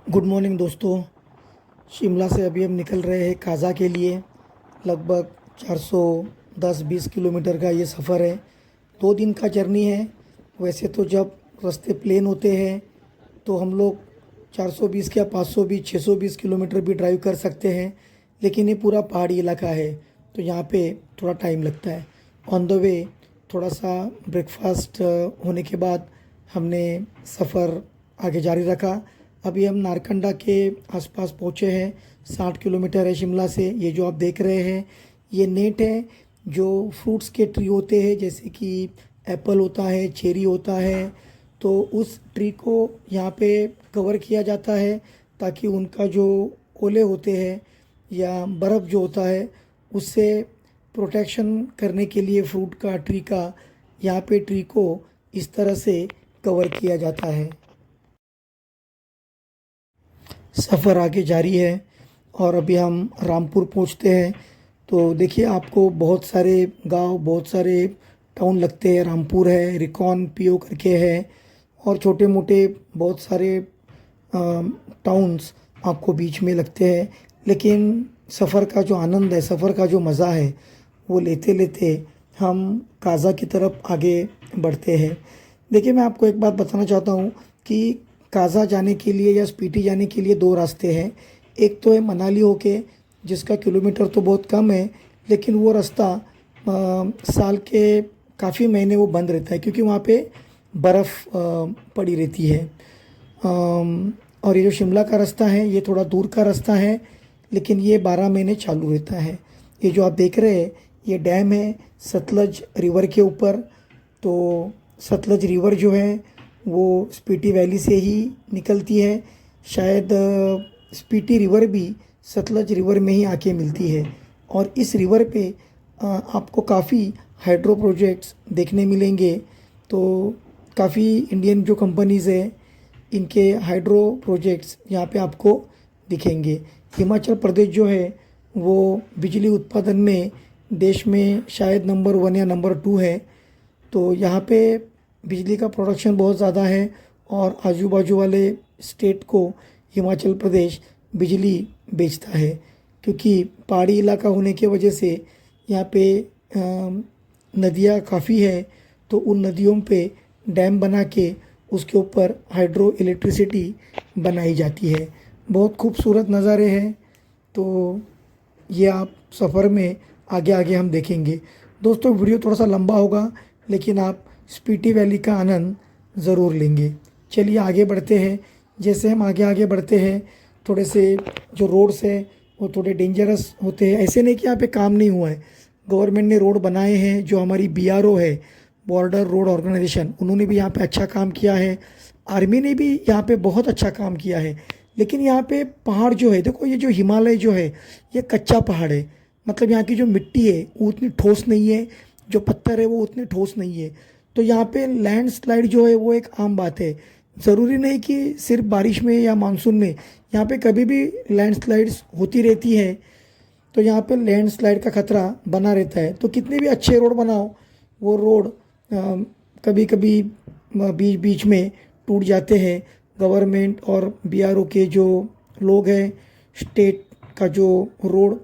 Good morning दोस्तों। शिमला से अभी हम निकल रहे हैं काज़ा के लिए। लगभग 410-20 किलोमीटर का ये सफ़र है। 2 दिन का जर्नी है। वैसे तो जब रास्ते प्लेन होते हैं तो हम लोग 420 या 520 620 किलोमीटर भी ड्राइव कर सकते हैं, लेकिन ये पूरा पहाड़ी इलाका है तो यहाँ पे थोड़ा टाइम लगता है। ऑन द वे थोड़ा सा ब्रेकफास्ट होने के बाद हमने सफ़र आगे जारी रखा। अभी हम नारकंडा के आसपास पहुँचे हैं। 60 किलोमीटर है शिमला से। ये जो आप देख रहे हैं ये नेट है जो फ्रूट्स के ट्री होते हैं, जैसे कि एप्पल होता है, चेरी होता है, तो उस ट्री को यहाँ पे कवर किया जाता है ताकि उनका जो ओले होते हैं या बर्फ़ जो होता है उससे प्रोटेक्शन करने के लिए फ्रूट का ट्री का यहाँ पे ट्री को इस तरह से कवर किया जाता है। सफ़र आगे जारी है और अभी हम रामपुर पहुंचते हैं। तो देखिए आपको बहुत सारे गांव, बहुत सारे टाउन लगते हैं। रामपुर है, रिकॉन पीओ करके है, और छोटे मोटे बहुत सारे टाउन्स आपको बीच में लगते हैं। लेकिन सफ़र का जो आनंद है, सफ़र का जो मज़ा है, वो लेते लेते हम काज़ा की तरफ आगे बढ़ते हैं। देखिए मैं आपको एक बात बताना चाहता हूँ कि काज़ा जाने के लिए या स्पीति जाने के लिए 2 रास्ते हैं। एक तो है मनाली होके, जिसका किलोमीटर तो बहुत कम है, लेकिन वो रास्ता साल के काफ़ी महीने वो बंद रहता है क्योंकि वहाँ पे बर्फ़ पड़ी रहती है। और ये जो शिमला का रास्ता है ये थोड़ा दूर का रास्ता है, लेकिन ये 12 महीने चालू रहता है। ये जो आप देख रहे हैं ये डैम है सतलज रिवर के ऊपर। तो सतलज रिवर जो है वो स्पीति वैली से ही निकलती है। शायद स्पीति रिवर भी सतलज रिवर में ही आके मिलती है। और इस रिवर पे आपको काफ़ी हाइड्रो प्रोजेक्ट्स देखने मिलेंगे। तो काफ़ी इंडियन जो कंपनीज़ है इनके हाइड्रो प्रोजेक्ट्स यहाँ पे आपको दिखेंगे। हिमाचल प्रदेश जो है वो बिजली उत्पादन में देश में शायद नंबर 1 या नंबर 2 है। तो यहाँ पे बिजली का प्रोडक्शन बहुत ज़्यादा है और आजू बाजू वाले स्टेट को हिमाचल प्रदेश बिजली बेचता है। क्योंकि पहाड़ी इलाका होने की वजह से यहाँ पे नदियाँ काफ़ी है, तो उन नदियों पे डैम बना के उसके ऊपर हाइड्रो इलेक्ट्रिसिटी बनाई जाती है। बहुत खूबसूरत नज़ारे हैं। तो ये आप सफ़र में आगे आगे हम देखेंगे। दोस्तों वीडियो थोड़ा सा लंबा होगा, लेकिन आप स्पीति वैली का आनंद ज़रूर लेंगे। चलिए आगे बढ़ते हैं। जैसे हम आगे आगे बढ़ते हैं थोड़े से जो रोड्स है वो थोड़े डेंजरस होते हैं। ऐसे नहीं कि यहाँ पे काम नहीं हुआ है, गवर्नमेंट ने रोड बनाए हैं। जो हमारी बीआरओ है, बॉर्डर रोड ऑर्गेनाइजेशन, उन्होंने भी यहाँ पे अच्छा काम किया है। आर्मी ने भी यहाँ पे बहुत अच्छा काम किया है। लेकिन यहाँ पे पहाड़ जो है, देखो ये जो हिमालय जो है ये कच्चा पहाड़ है। मतलब यहाँ की जो मिट्टी है वो उतनी ठोस नहीं है, जो पत्थर है वो उतने ठोस नहीं है। तो यहाँ पे लैंडस्लाइड जो है वो एक आम बात है। ज़रूरी नहीं कि सिर्फ बारिश में या मानसून में, यहाँ पे कभी भी लैंडस्लाइड्स होती रहती है। तो यहाँ पे लैंडस्लाइड का खतरा बना रहता है। तो कितने भी अच्छे रोड बनाओ, वो रोड कभी कभी बीच बीच में टूट जाते हैं। गवर्नमेंट और बीआरओ के जो लोग हैं, स्टेट का जो रोड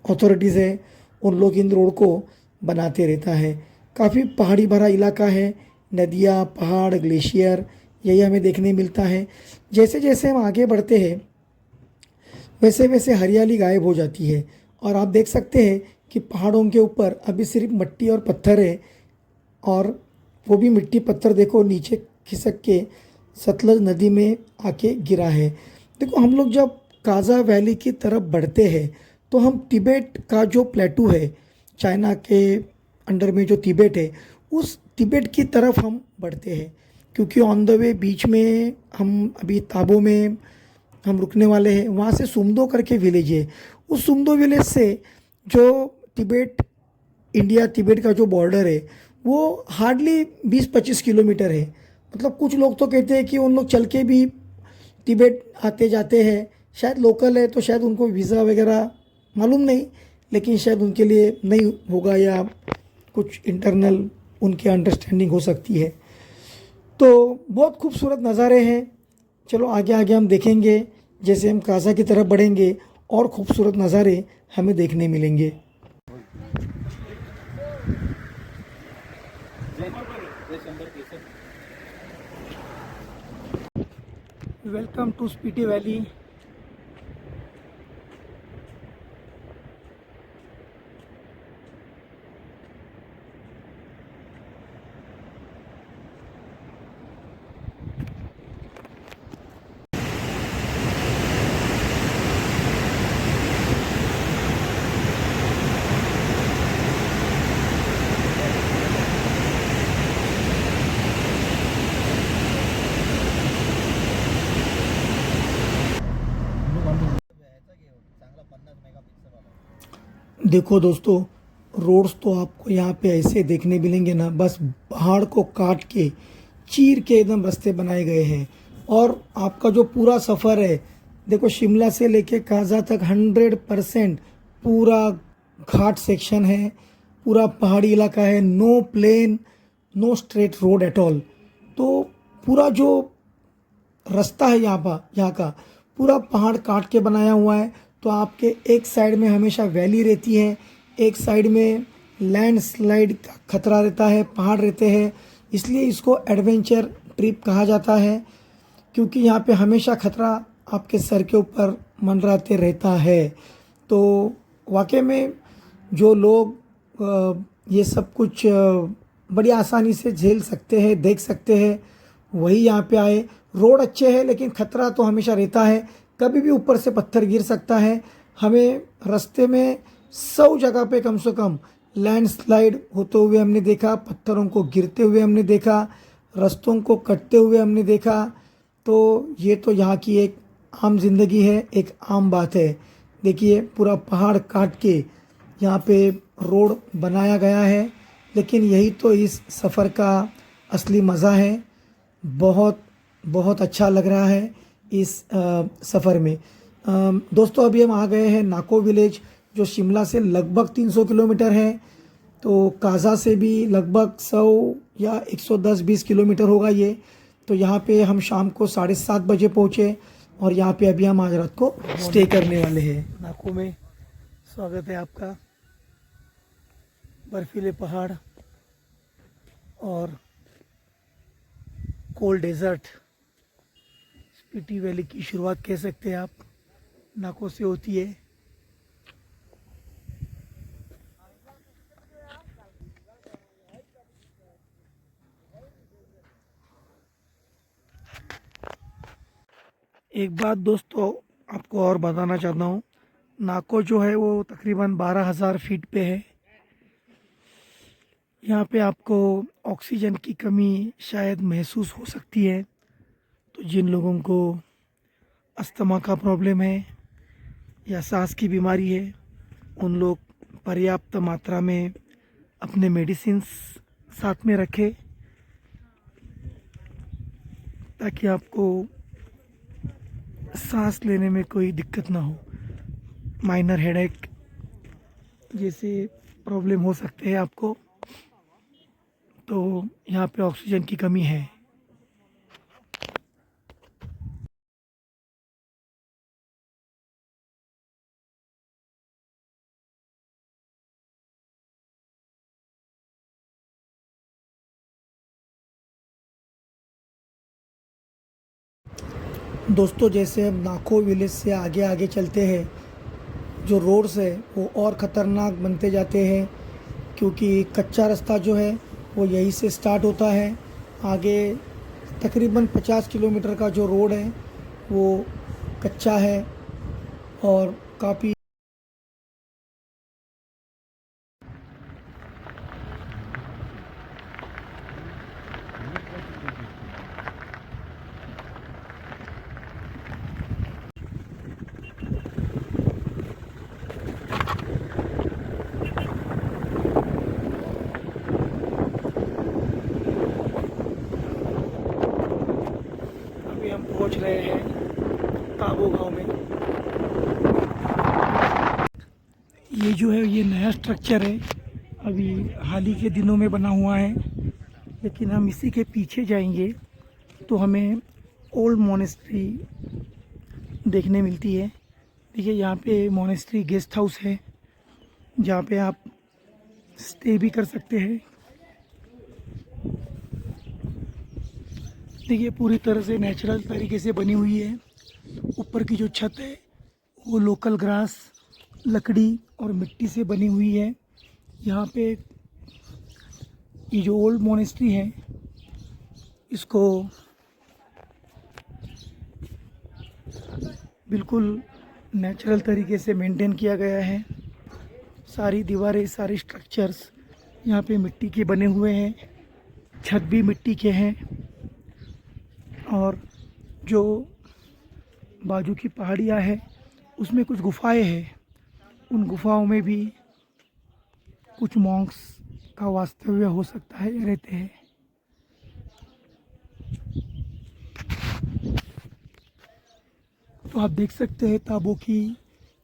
अथॉरिटीज़ है, उन लोग इन रोड को बनाते रहता है। काफ़ी पहाड़ी भरा इलाका है, नदियाँ, पहाड़, ग्लेशियर, यही हमें देखने मिलता है। जैसे जैसे हम आगे बढ़ते हैं वैसे वैसे हरियाली गायब हो जाती है, और आप देख सकते हैं कि पहाड़ों के ऊपर अभी सिर्फ मिट्टी और पत्थर है। और वो भी मिट्टी पत्थर देखो नीचे खिसक के सतलज नदी में आके गिरा है। देखो हम लोग जब काज़ा वैली की तरफ बढ़ते हैं तो हम तिब्बत का जो प्लेटू है, चाइना के अंडर में जो तिब्बत है, उस तिब्बत की तरफ हम बढ़ते हैं। क्योंकि ऑन द वे बीच में हम अभी ताबो में हम रुकने वाले हैं। वहाँ से सुमदो करके विलेज है। उस सुमदो विलेज से जो तिब्बत, इंडिया तिब्बत का जो बॉर्डर है वो हार्डली 20-25 किलोमीटर है। मतलब कुछ लोग तो कहते हैं कि उन लोग चल के भी तिब्बत आते जाते हैं। शायद लोकल है तो शायद उनको वीज़ा वगैरह मालूम नहीं, लेकिन शायद उनके लिए नहीं होगा या कुछ इंटरनल उनके अंडरस्टैंडिंग हो सकती है। तो बहुत खूबसूरत नज़ारे हैं। चलो आगे आगे हम देखेंगे, जैसे हम काजा की तरफ बढ़ेंगे और खूबसूरत नज़ारे हमें देखने मिलेंगे। Welcome to Spiti Valley. देखो दोस्तों, रोड्स तो आपको यहाँ पे ऐसे देखने मिलेंगे ना, बस पहाड़ को काट के चीर के एकदम रास्ते बनाए गए हैं। और आपका जो पूरा सफ़र है, देखो शिमला से लेके काजा तक 100% पूरा घाट सेक्शन है, पूरा पहाड़ी इलाका है, no plain, no straight road at all. तो पूरा जो रास्ता है यहाँ का पूरा पहाड़ काट के बनाया हुआ है। तो आपके एक साइड में हमेशा वैली रहती है, एक साइड में लैंडस्लाइड का खतरा रहता है, पहाड़ रहते हैं। इसलिए इसको एडवेंचर ट्रिप कहा जाता है, क्योंकि यहाँ पे हमेशा खतरा आपके सर के ऊपर मंडराते रहता है। तो वाकई में जो लोग ये सब कुछ बड़ी आसानी से झेल सकते हैं, देख सकते हैं, वही यहाँ पे आए। रोड अच्छे हैं लेकिन खतरा तो हमेशा रहता है, कभी भी ऊपर से पत्थर गिर सकता है। हमें रास्ते में 100 जगह पे कम से कम लैंडस्लाइड होते हुए हमने देखा, पत्थरों को गिरते हुए हमने देखा, रास्तों को कटते हुए हमने देखा। तो ये तो यहाँ की एक आम जिंदगी है, एक आम बात है। देखिए पूरा पहाड़ काट के यहाँ पे रोड बनाया गया है, लेकिन यही तो इस सफ़र का असली मज़ा है। बहुत बहुत अच्छा लग रहा है इस सफ़र में। दोस्तों अभी हम आ गए हैं नाको विलेज, जो शिमला से लगभग 300 किलोमीटर है। तो काजा से भी लगभग 100 या 110-120 किलोमीटर होगा ये। तो यहाँ पे हम शाम को 7:30 बजे पहुँचे और यहाँ पे अभी हम आज रात को स्टे करने वाले हैं। नाको में स्वागत है आपका। बर्फीले पहाड़ और कोल्ड डेजर्ट, स्पीटी वैली की शुरुआत कह सकते हैं आप, नाको से होती है। एक बात दोस्तों आपको और बताना चाहता हूँ, नाको जो है वो तकरीबन 12,000 फीट पे है। यहाँ पे आपको ऑक्सीजन की कमी शायद महसूस हो सकती है। तो जिन लोगों को अस्थमा का प्रॉब्लम है या सांस की बीमारी है, उन लोग पर्याप्त मात्रा में अपने मेडिसिन्स साथ में रखें, ताकि आपको सांस लेने में कोई दिक्कत ना हो। माइनर हेडेक जैसे प्रॉब्लम हो सकते हैं आपको। तो यहाँ पे ऑक्सीजन की कमी है। दोस्तों जैसे हम नाको विलेज से आगे आगे चलते हैं, जो रोड्स है वो और ख़तरनाक बनते जाते हैं, क्योंकि कच्चा रास्ता जो है वो यहीं से स्टार्ट होता है। आगे तकरीबन 50 किलोमीटर का जो रोड है वो कच्चा है और काफ़ी। अभी हम पहुंच रहे हैं ताबो गांव में। ये जो है ये नया स्ट्रक्चर है, अभी हाल ही के दिनों में बना हुआ है। लेकिन हम इसी के पीछे जाएंगे तो हमें ओल्ड मोनेस्ट्री देखने मिलती है। देखिए यहाँ पे मोनेस्ट्री गेस्ट हाउस है जहाँ पे आप स्टे भी कर सकते हैं। देखिए पूरी तरह से नेचुरल तरीके से बनी हुई है। ऊपर की जो छत है वो लोकल ग्रास, लकड़ी और मिट्टी से बनी हुई है। यहाँ पे ये जो ओल्ड मोनेस्ट्री है इसको बिल्कुल नेचुरल तरीके से मेंटेन किया गया है। सारी दीवारें, सारे स्ट्रक्चर्स यहाँ पे मिट्टी के बने हुए हैं, छत भी मिट्टी के हैं। और जो बाजू की पहाड़ियाँ हैं उसमें कुछ गुफाएं हैं। उन गुफाओं में भी कुछ मॉन्क्स का वास्तव्य हो सकता है, रहते हैं। तो आप देख सकते हैं ताबो की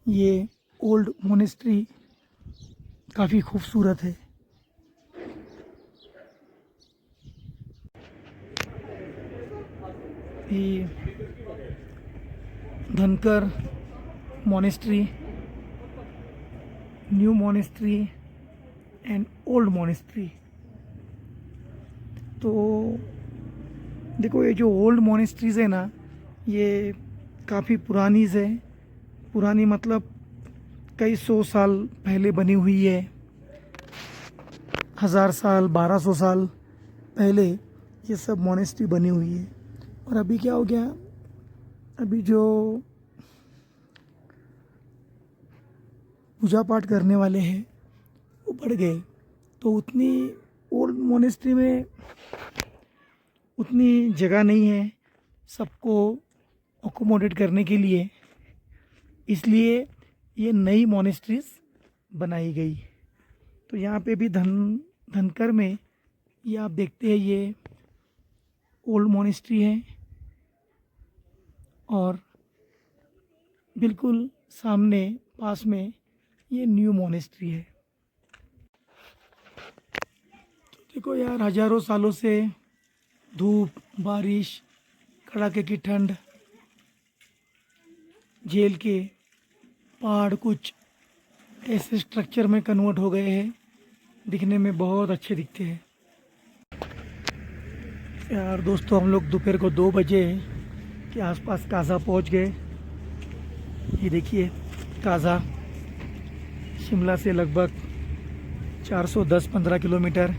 ये ओल्ड मोनेस्ट्री काफ़ी खूबसूरत है। ये धनकर monastery, new monastery and old monastery. तो देखो ये जो ओल्ड मोनेस्ट्रीज़ है ना, ये काफ़ी पुरानी है। पुरानी मतलब कई 100 साल पहले बनी हुई है। 1000 साल, 1200 साल पहले ये सब मोनेस्ट्री बनी हुई है। और अभी क्या हो गया, अभी जो पूजा पाठ करने वाले हैं वो बढ़ गए, तो उतनी ओल्ड मोनेस्ट्री में उतनी जगह नहीं है सबको अकोमोडेट करने के लिए, इसलिए ये नई मोनेस्ट्रीज बनाई गई। तो यहाँ पे भी धनकर में ये आप देखते हैं, ये ओल्ड मोनेस्ट्री है और बिल्कुल सामने पास में ये न्यू मोनेस्ट्री है। तो देखो यार, हजारों सालों से धूप, बारिश, कड़ाके की ठंड, झेल के पहाड़ कुछ ऐसे स्ट्रक्चर में कन्वर्ट हो गए हैं, दिखने में बहुत अच्छे दिखते हैं। यार दोस्तों, हम लोग दोपहर को 2 बजे के आसपास काजा पहुंच गए। ये देखिए काजा शिमला से लगभग 410-15 किलोमीटर।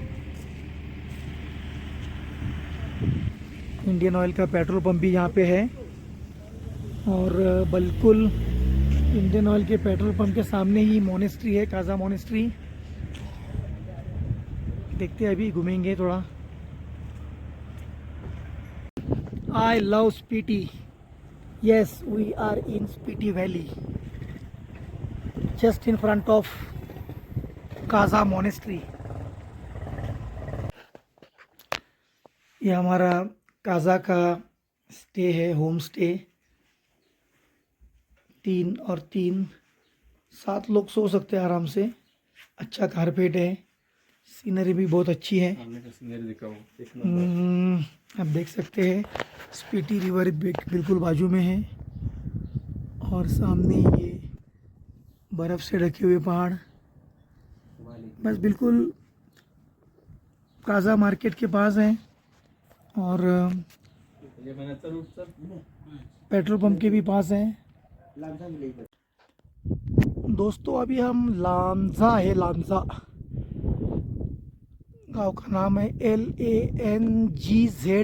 इंडियन ऑयल का पेट्रोल पंप भी यहाँ पे है और बिल्कुल इंडियन ऑयल के पेट्रोल पंप के सामने ही मोनेस्ट्री है, काजा मोनेस्ट्री। देखते हैं, अभी घूमेंगे थोड़ा। I love Spiti. Yes, we are in Spiti Valley, just in front of Kaza monastery. ये हमारा काजा का स्टे है, होम स्टे। 3 और 3 7 लोग सो सकते हैं आराम से। अच्छा कारपेट है, सीनरी भी बहुत अच्छी है। आप देख सकते हैं स्पीटी रिवर बिल्कुल बाजू में है और सामने ये बर्फ़ से ढके हुए पहाड़, बस बिल्कुल काजा मार्केट के पास है और पेट्रोल पंप के भी पास है। दोस्तों अभी हम लांजा है, लांजा गांव का नाम है, LANGZA,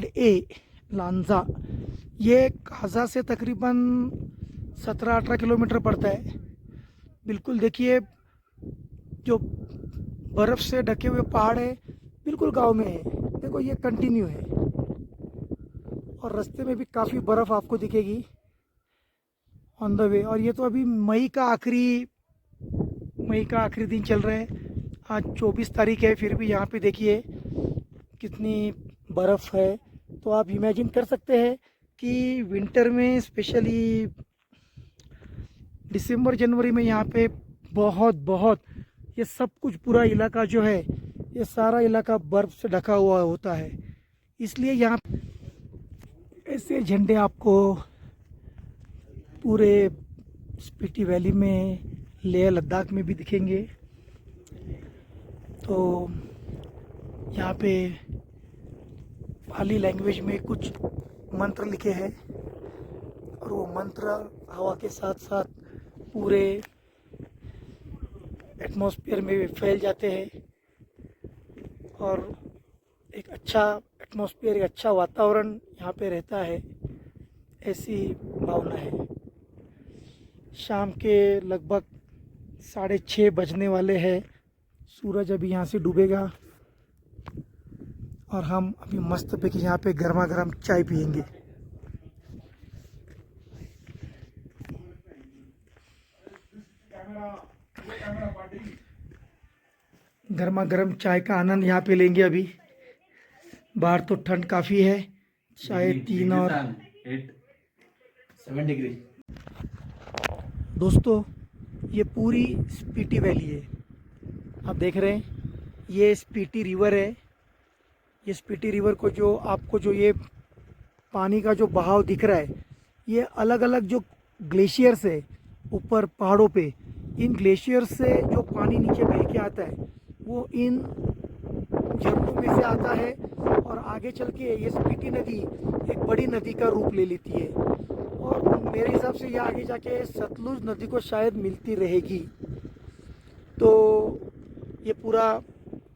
लांजा। ये काजा से तकरीबन 17-18 किलोमीटर पड़ता है। बिल्कुल देखिए, जो बर्फ़ से ढके हुए पहाड़ है बिल्कुल गांव में है। देखो ये कंटिन्यू है और रास्ते में भी काफ़ी बर्फ़ आपको दिखेगी ऑन द वे। और ये तो अभी मई का आखिरी दिन चल रहा है। आज 24 तारीख है, फिर भी यहाँ पे देखिए कितनी बर्फ़ है। तो आप इमेजिन कर सकते हैं कि विंटर में, स्पेशली दिसंबर जनवरी में, यहाँ पे बहुत ये सब कुछ पूरा इलाका जो है, ये सारा इलाका बर्फ़ से ढका हुआ होता है। इसलिए यहाँ ऐसे झंडे आपको पूरे स्पीति वैली में, लेह लद्दाख में भी दिखेंगे। तो यहाँ पे पाली लैंग्वेज में कुछ मंत्र लिखे हैं और वो मंत्र हवा के साथ साथ पूरे एटमॉस्फेयर में फैल जाते हैं और एक अच्छा एटमॉस्फेयर, एक अच्छा वातावरण यहाँ पे रहता है, ऐसी भावना है। शाम के लगभग 6:30 बजने वाले हैं। सूरज अभी यहाँ से डूबेगा और हम अभी मस्त पे यहाँ पे गर्मा गर्म चाय पियेंगे। गर्मा गर्म चाय का आनंद यहाँ पे लेंगे अभी। बाहर तो ठंड काफ़ी है, शायद 3 और 7 डिग्री। दोस्तों, ये पूरी स्पीति वैली है, आप देख रहे हैं। ये स्पीति रिवर है। ये स्पीति रिवर को जो आपको जो ये पानी का जो बहाव दिख रहा है, ये अलग अलग जो ग्लेशियर्स है ऊपर पहाड़ों पे, इन ग्लेशियर से जो पानी नीचे बह के आता है वो इन झरनों में से आता है और आगे चल के ये स्पीति नदी एक बड़ी नदी का रूप ले लेती है और मेरे हिसाब से ये आगे जाके सतलुज नदी को शायद मिलती रहेगी। तो ये पूरा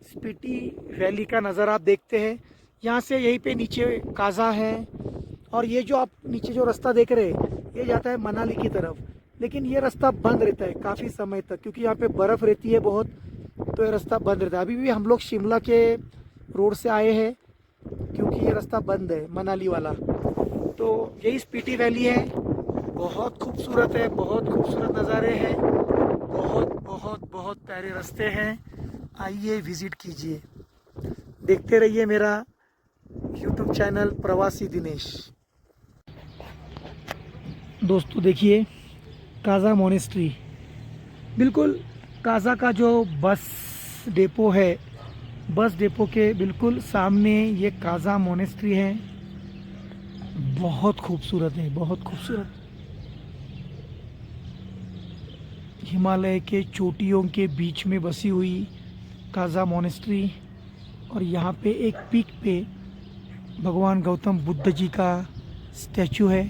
स्पीति वैली का नज़ारा आप देखते हैं। यहाँ से यहीं पे नीचे काज़ा है और ये जो आप नीचे जो रास्ता देख रहे हैं ये जाता है मनाली की तरफ, लेकिन ये रास्ता बंद रहता है काफ़ी समय तक, क्योंकि यहाँ पे बर्फ़ रहती है बहुत, तो ये रास्ता बंद रहता है। अभी भी हम लोग शिमला के रोड से आए हैं क्योंकि ये रास्ता बंद है मनाली वाला। तो यही स्पीति वैली है, बहुत खूबसूरत है, बहुत खूबसूरत नज़ारे हैं, बहुत बहुत बहुत प्यारे रास्ते हैं। आइए विज़िट कीजिए, देखते रहिए मेरा यूट्यूब चैनल प्रवासी दिनेश। दोस्तों देखिए, काज़ा मोनेस्ट्री, बिल्कुल काज़ा का जो बस डिपो है, बस डिपो के बिल्कुल सामने ये काज़ा मोनेस्ट्री है। बहुत खूबसूरत है, बहुत खूबसूरत। हिमालय के चोटियों के बीच में बसी हुई काज़ा मोनेस्ट्री, और यहाँ पे एक पीक पे भगवान गौतम बुद्ध जी का स्टैचू है।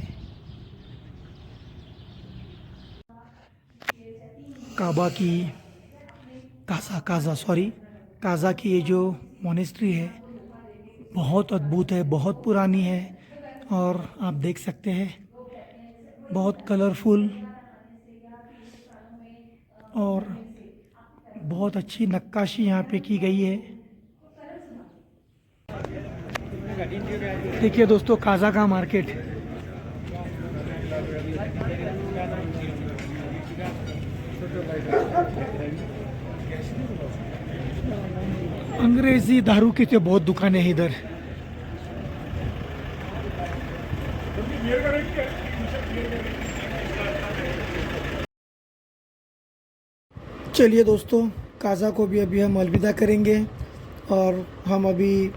काज़ा की ये जो मोनेस्ट्री है बहुत अद्भुत है, बहुत पुरानी है और आप देख सकते हैं बहुत कलरफुल और बहुत अच्छी नक्काशी यहाँ पे की गई है। देखिए दोस्तों, काज़ा का मार्केट, अंग्रेजी दारू की तो बहुत दुकानें हैं इधर। चलिए दोस्तों, काज़ा को भी अभी हम अलविदा करेंगे और हम अभी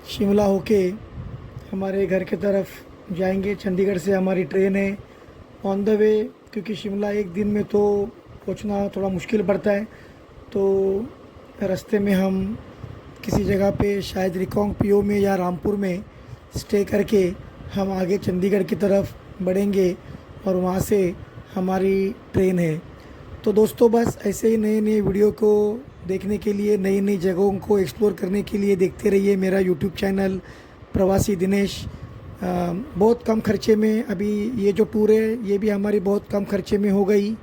शिमला होके हमारे घर की तरफ जाएंगे। चंडीगढ़ से हमारी ट्रेन है ऑन द वे, क्योंकि शिमला एक दिन में तो पहुंचना थोड़ा मुश्किल पड़ता है, तो रास्ते में हम किसी जगह पे शायद रिकोंग पीओ में या रामपुर में स्टे करके हम आगे चंडीगढ़ की तरफ बढ़ेंगे और वहाँ से हमारी ट्रेन है। तो दोस्तों, बस ऐसे ही नए नए वीडियो को देखने के लिए, नई नई जगहों को एक्सप्लोर करने के लिए देखते रहिए मेरा यूट्यूब चैनल प्रवासी दिनेश। बहुत कम खर्चे में अभी ये जो टूर है ये भी हमारी बहुत कम खर्चे में हो गई।